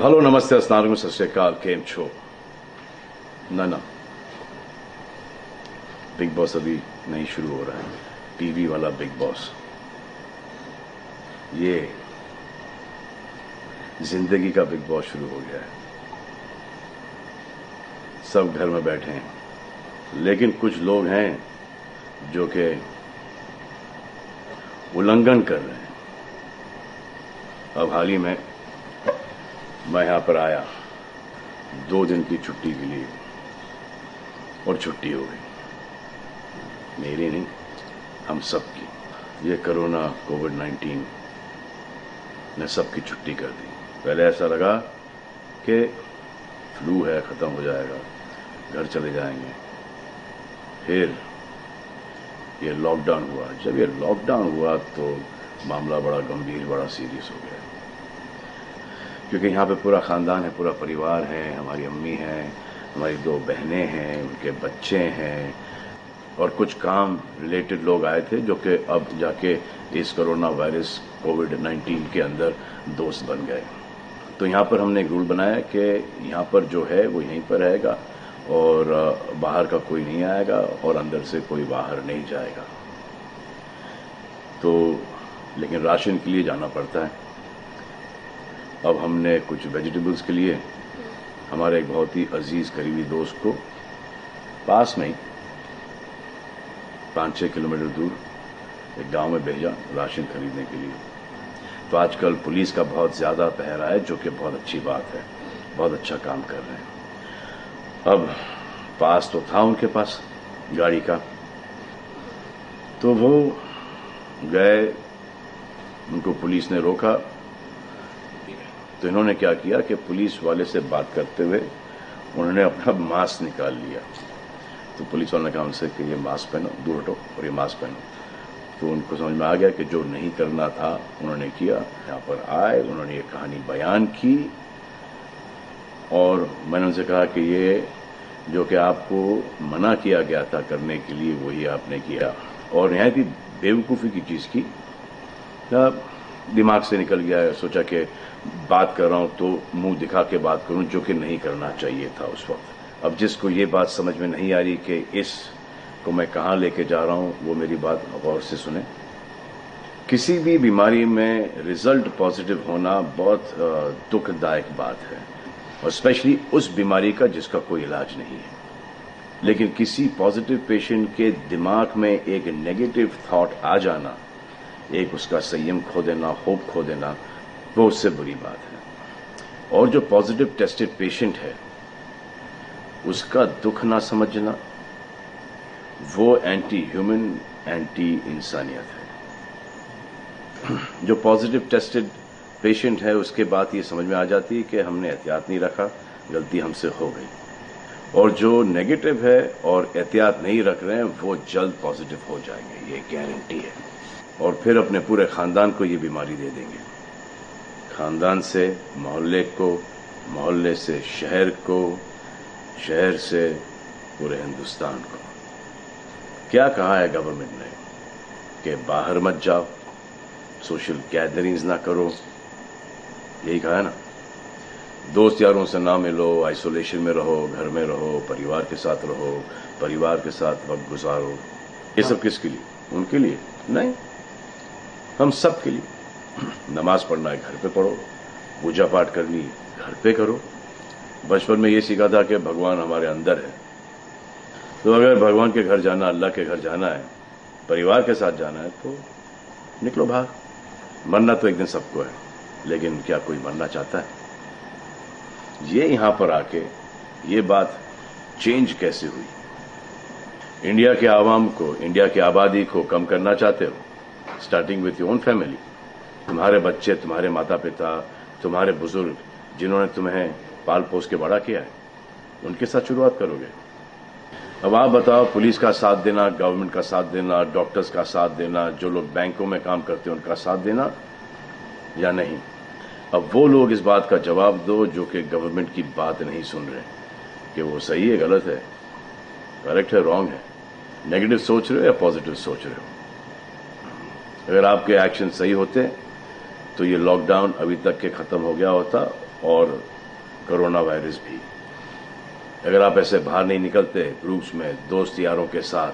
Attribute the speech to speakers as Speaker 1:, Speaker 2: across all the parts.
Speaker 1: Hello नमस्ते अस्सलाम वालेकुम सत श्री अकाल केम छो ना बिग बॉस अभी नहीं शुरू हो रहा है। टीवी वाला बिग बॉस, ये जिंदगी का बिग बॉस शुरू हो गया है। सब घर में बैठे हैं, लेकिन कुछ लोग हैं जो कि उल्लंघन कर रहे हैं। अब हाल ही में मैं यहां पर आया 2 दिन की छुट्टी के लिए, और छुट्टी हो गई। मेरी नहीं, हम सब की। ये कोरोना कोविड-19 ने सबकी छुट्टी कर दी। पहले ऐसा लगा कि फ्लू है, खत्म हो जाएगा, घर चले जाएंगे। फिर ये लॉकडाउन हुआ। जब ये लॉकडाउन हुआ तो मामला बड़ा गंभीर, बड़ा सीरियस हो गया, क्योंकि यहाँ पे पूरा खानदान है, पूरा परिवार है। हमारी अम्मी हैं, हमारी 2 बहनें हैं, उनके बच्चे हैं, और कुछ काम रिलेटेड लोग आए थे जो कि अब जाके इस कोरोना वायरस कोविड-19 के अंदर दोस्त बन गए। तो यहाँ पर हमने एक रूल बनाया कि यहाँ पर जो है वो यहीं पर रहेगा, और बाहर का कोई नहीं आएगा, और अंदर से कोई बाहर नहीं जाएगा। तो लेकिन राशन के लिए जाना पड़ता है। अब हमने कुछ वेजिटेबल्स के लिए हमारे एक बहुत ही अजीज करीबी दोस्त को पास में ही 5-6 किलोमीटर दूर एक गांव में भेजा राशन खरीदने के लिए। तो आजकल पुलिस का बहुत ज्यादा पहरा है, जो कि बहुत अच्छी बात है, बहुत अच्छा काम कर रहे हैं। अब पास तो था उनके पास गाड़ी का, तो वो गए, उनको पुलिस ने रोका। तो इन्होंने क्या किया कि पुलिस वाले से बात करते हुए उन्होंने अपना मास्क निकाल लिया। तो पुलिस वाले ने कहा उनसे कि ये मास्क पहनो, दूर हटो और ये मास्क पहनो। तो उनको समझ में आ गया कि जो नहीं करना था उन्होंने किया। यहाँ पर आए, उन्होंने ये कहानी बयान की, और मैंने उनसे कहा कि ये जो कि आपको मना किया गया था करने के लिए, वही आपने किया, और नहायत ही बेवकूफ़ी की चीज़ की। दिमाग से निकल गया। सोचा कि बात कर रहा हूं तो मुंह दिखा के बात करूं, जो कि नहीं करना चाहिए था उस वक्त। अब जिसको ये बात समझ में नहीं आ रही कि इसको मैं कहां लेके जा रहा हूं, वो मेरी बात गौर से सुने। किसी भी बीमारी में रिजल्ट पॉजिटिव होना बहुत दुखदायक बात है, और स्पेशली उस बीमारी का जिसका कोई इलाज नहीं है। लेकिन किसी पॉजिटिव पेशेंट के दिमाग में एक नेगेटिव थॉट आ जाना, एक उसका संयम खो देना, होप खो देना, वो उससे बुरी बात है। और जो पॉजिटिव टेस्टेड पेशेंट है, उसका दुख ना समझना, वो एंटी ह्यूमन, एंटी इंसानियत है। जो पॉजिटिव टेस्टेड पेशेंट है, उसके बाद ये समझ में आ जाती है कि हमने एहतियात नहीं रखा, गलती हमसे हो गई। और जो नेगेटिव है और एहतियात नहीं रख रहे हैं, वो जल्द पॉजिटिव हो जाएंगे, ये गारंटी है। और फिर अपने पूरे खानदान को ये बीमारी दे देंगे। खानदान से मोहल्ले को, मोहल्ले से शहर को, शहर से पूरे हिंदुस्तान को। क्या कहा है गवर्नमेंट ने कि बाहर मत जाओ, सोशल गैदरिंग्स ना करो, यही कहा है ना। दोस्त यारों से ना मिलो, आइसोलेशन में रहो, घर में रहो, परिवार के साथ रहो, परिवार के साथ वक्त गुजारो। ये सब किसके लिए? उनके लिए नहीं, हम सब के लिए। नमाज पढ़ना है घर पे पढ़ो, पूजा पाठ करनी है घर पे करो। बचपन में ये सीखा था कि भगवान हमारे अंदर है, तो अगर भगवान के घर जाना, अल्लाह के घर जाना है, परिवार के साथ जाना है, तो निकलो बाहर। मरना तो एक दिन सबको है, लेकिन क्या कोई मरना चाहता है? ये यहां पर आके ये बात चेंज कैसे हुई? इंडिया के आवाम को, इंडिया की आबादी को कम करना चाहते हो? Starting with your own family. तुम्हारे बच्चे, तुम्हारे माता पिता, तुम्हारे बुजुर्ग, जिन्होंने तुम्हें पाल पोस के बड़ा किया है, उनके साथ शुरुआत करोगे। अब आप बताओ, पुलिस का साथ देना, गवर्नमेंट का साथ देना, डॉक्टर्स का साथ देना, जो लोग बैंकों में काम करते हैं उनका साथ देना या नहीं? अब वो लोग इस बात का जवाब दो जो कि गवर्नमेंट की बात नहीं सुन रहे, कि वो सही है, गलत है, करेक्ट है, रॉन्ग है, नेगेटिव सोच रहे हो या पॉजिटिव सोच रहे हो। अगर आपके एक्शन सही होते तो ये लॉकडाउन अभी तक के खत्म हो गया होता, और कोरोना वायरस भी। अगर आप ऐसे बाहर नहीं निकलते ग्रुप्स में दोस्त यारों के साथ,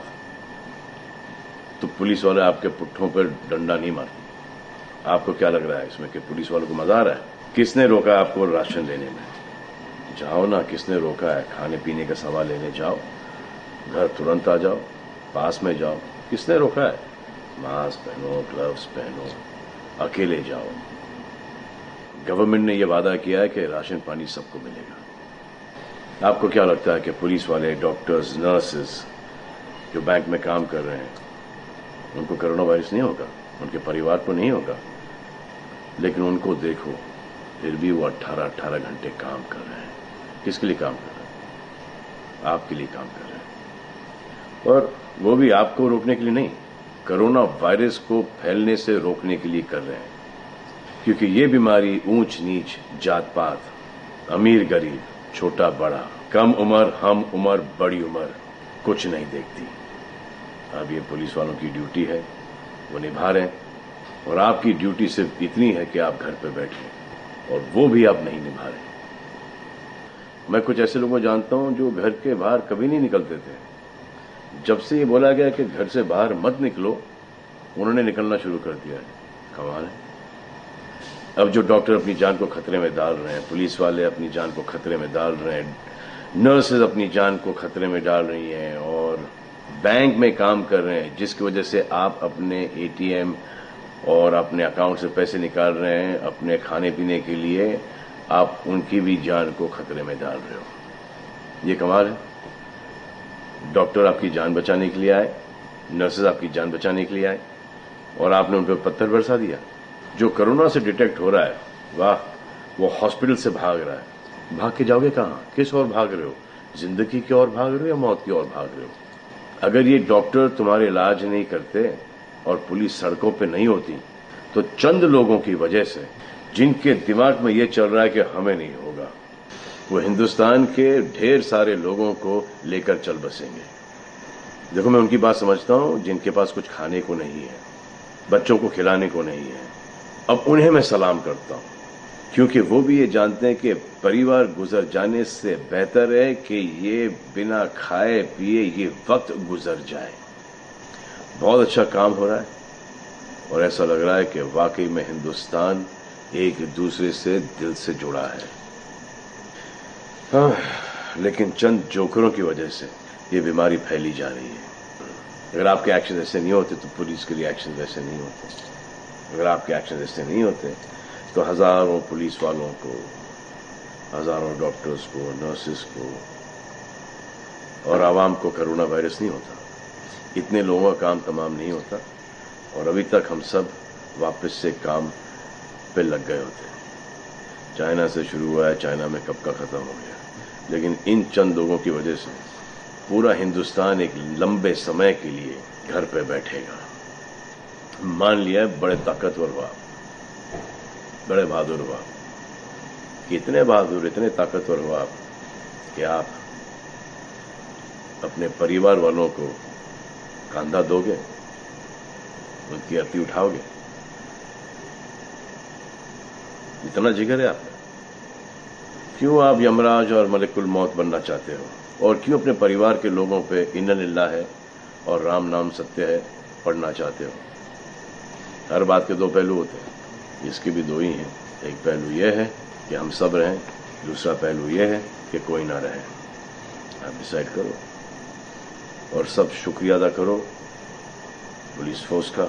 Speaker 1: तो पुलिस वाले आपके पुट्ठों पर डंडा नहीं मारते। आपको क्या लग रहा है इसमें कि पुलिस वालों को मजा आ रहा है? किसने रोका है आपको राशन लेने में? जाओ ना, किसने रोका है? खाने पीने का सामान लेने जाओ, घर तुरंत आ जाओ, पास में जाओ। किसने रोका है? मास्क पहनो, ग्लव्स पहनो, अकेले जाओ। गवर्नमेंट ने यह वादा किया है कि राशन पानी सबको मिलेगा। आपको क्या लगता है कि पुलिस वाले, डॉक्टर्स, नर्सेस जो बैंक में काम कर रहे हैं, उनको कोरोना वायरस नहीं होगा? उनके परिवार को नहीं होगा? लेकिन उनको देखो, फिर भी वो 18-18 घंटे काम कर रहे हैं। किसके लिए काम कर रहे हैं? आपके लिए काम कर रहे हैं। और वो भी आपको रोकने के लिए नहीं, कोरोना वायरस को फैलने से रोकने के लिए कर रहे हैं। क्योंकि ये बीमारी ऊंच नीच, जात पात, अमीर गरीब, छोटा बड़ा, कम उम्र, हम उम्र, बड़ी उम्र कुछ नहीं देखती। अब ये पुलिस वालों की ड्यूटी है, वो निभा रहे हैं। और आपकी ड्यूटी सिर्फ इतनी है कि आप घर पे बैठे, और वो भी आप नहीं निभा रहे। मैं कुछ ऐसे लोगों को जानता हूं जो घर के बाहर कभी नहीं निकलते थे। जब से ये बोला गया कि घर से बाहर मत निकलो, उन्होंने निकलना शुरू कर दिया है। कमाल है। अब जो डॉक्टर अपनी जान को खतरे में डाल रहे हैं, पुलिस वाले अपनी जान को खतरे में डाल रहे हैं, नर्सेज अपनी जान को खतरे में डाल रही हैं, और बैंक में काम कर रहे हैं, जिसकी वजह से आप अपने एटीएम और अपने अकाउंट से पैसे निकाल रहे हैं अपने खाने पीने के लिए, आप उनकी भी जान को खतरे में डाल रहे हो। ये कमाल है। डॉक्टर आपकी जान बचाने के लिए आए, नर्सेज आपकी जान बचाने के लिए आए, और आपने उन पर पत्थर बरसा दिया। जो कोरोना से डिटेक्ट हो रहा है, वाह, वो हॉस्पिटल से भाग रहा है। भाग के जाओगे कहां? किस ओर भाग रहे हो? जिंदगी की ओर भाग रहे हो या मौत की ओर भाग रहे हो? अगर ये डॉक्टर तुम्हारे इलाज नहीं करते और पुलिस सड़कों पे नहीं होती, तो चंद लोगों की वजह से, जिनके दिमाग में ये चल रहा है कि हमें नहीं होगा, वो हिंदुस्तान के ढेर सारे लोगों को लेकर चल बसेंगे। देखो, मैं उनकी बात समझता हूं जिनके पास कुछ खाने को नहीं है, बच्चों को खिलाने को नहीं है। अब उन्हें मैं सलाम करता हूं, क्योंकि वो भी ये जानते हैं कि परिवार गुजर जाने से बेहतर है कि ये बिना खाए पिए ये वक्त गुजर जाए। बहुत अच्छा काम हो रहा है, और ऐसा लग रहा है कि वाकई में हिंदुस्तान एक दूसरे से दिल से जुड़ा है। हाँ, लेकिन चंद जोकरों की वजह से ये बीमारी फैली जा रही है। अगर आपके एक्शन ऐसे नहीं होते तो पुलिस के रिएक्शन वैसे नहीं होते। अगर आपके एक्शन ऐसे नहीं होते तो हजारों पुलिस वालों को, हजारों डॉक्टर्स को, नर्सेस को और आवाम को कोरोना वायरस नहीं होता। इतने लोगों का काम तमाम नहीं होता, और अभी तक हम सब वापस से काम पे लग गए होते। चाइना से शुरू हुआ है, चाइना में कब का खत्म हो गया। लेकिन इन चंद लोगों की वजह से पूरा हिंदुस्तान एक लंबे समय के लिए घर पे बैठेगा। मान लिया है, बड़े ताकतवर हुआ, बड़े बहादुर हुआ। इतने बहादुर, इतने ताकतवर हुआ आप कि आप अपने परिवार वालों को कंधा दोगे, उनकी अर्थी उठाओगे। इतना जिगर है आपका। क्यों आप यमराज और मलिकुल मौत बनना चाहते हो? और क्यों अपने परिवार के लोगों पे इन्ना लिल्लाह है और राम नाम सत्य है पढ़ना चाहते हो? हर बात के दो पहलू होते हैं, इसके भी दो ही हैं। एक पहलू यह है कि हम सब रहें, दूसरा पहलू यह है कि कोई ना रहे। आप डिसाइड करो, और सब शुक्रिया अदा करो पुलिस फोर्स का,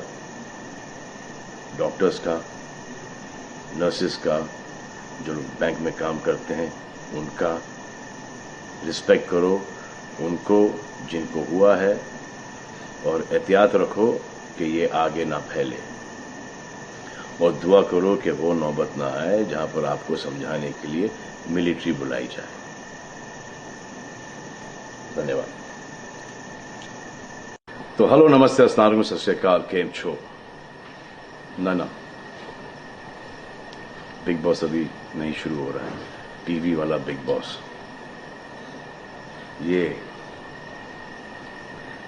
Speaker 1: डॉक्टर्स का, नर्सेस का, जो लोग बैंक में काम करते हैं उनका। रिस्पेक्ट करो उनको जिनको हुआ है, और एहतियात रखो कि ये आगे ना फैले, और दुआ करो कि वो नौबत ना आए जहां पर आपको समझाने के लिए मिलिट्री बुलाई जाए। धन्यवाद। तो हेलो, नमस्ते, अस्सलाम वालेकुम, सत श्री अकाल, केम छो? ना, बिग बॉस अभी नहीं शुरू हो रहा है। टीवी वाला बिग बॉस, ये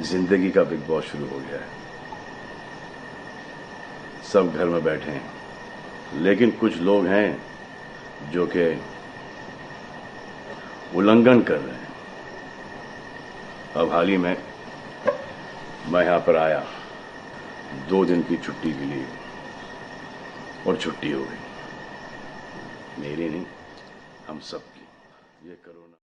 Speaker 1: जिंदगी का बिग बॉस शुरू हो गया है। सब घर में बैठे हैं, लेकिन कुछ लोग हैं जो कि उल्लंघन कर रहे हैं। अब हाल ही में मैं यहां पर आया 2 दिन की छुट्टी के लिए और छुट्टी हो गई। मेरी नहीं, हम सब की। ये कोरोना